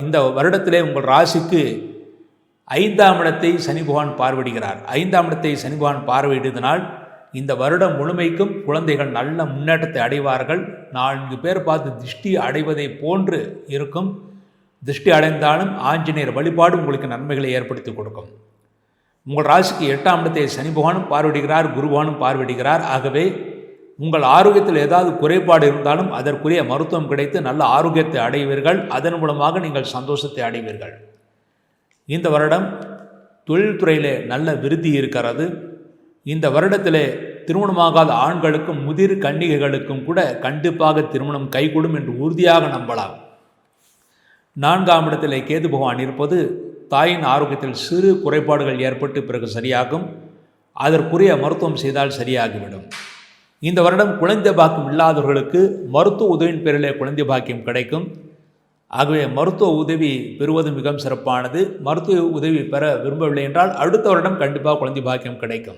இந்த வருடத்திலே உங்கள் ராசிக்கு 5ஆம் இடத்தை சனி பகவான் பார்வையிடுகிறார். 5ஆம் இடத்தை சனி பகவான் பார்வையிடுவதனால் இந்த வருடம் முழுமைக்கும் குழந்தைகள் நல்ல முன்னேற்றத்தை அடைவார்கள். 4 பேர் பார்த்து திருஷ்டி அடைவதை போன்று இருக்கும். திருஷ்டி அடைந்தாலும் ஆஞ்சநேயர் வழிபாடு உங்களுக்கு நன்மைகளை ஏற்படுத்தி கொடுக்கும். உங்கள் ராசிக்கு 8ஆம் இடத்தை சனி பகவானும் பார்வையிடுகிறார், குரு பகவானும் பார்வையிடுகிறார். ஆகவே உங்கள் ஆரோக்கியத்தில் ஏதாவது குறைபாடு இருந்தாலும் அதற்குரிய மருத்துவம் கிடைத்து நல்ல ஆரோக்கியத்தை அடைவீர்கள். அதன் மூலமாக நீங்கள் சந்தோஷத்தை அடைவீர்கள். இந்த வருடம் தொழில்துறையிலே நல்ல விருத்தி இருக்கிறது. இந்த வருடத்திலே திருமணமாகாத ஆண்களுக்கும் முதிர் கன்னிகைகளுக்கும் கூட கண்டிப்பாக திருமணம் கைகூடும் என்று உறுதியாக நம்பலாம். 4ஆம் இடத்திலே கேது பகவான் இருப்பது தாயின் ஆரோக்கியத்தில் சிறு குறைபாடுகள் ஏற்பட்டு பிறகு சரியாகும். அதற்குரிய மருத்துவம் செய்தால் சரியாகிவிடும். இந்த வருடம் குழந்தை பாக்கியம் இல்லாதவர்களுக்கு மருத்துவ உதவியின் பேரிலே குழந்தை பாக்கியம் கிடைக்கும். ஆகவே மருத்துவ உதவி பெறுவது மிகவும் சிறப்பானது. மருத்துவ உதவி பெற விரும்பவில்லை என்றால் அடுத்த வருடம் கண்டிப்பாக குழந்தை பாக்கியம் கிடைக்கும்.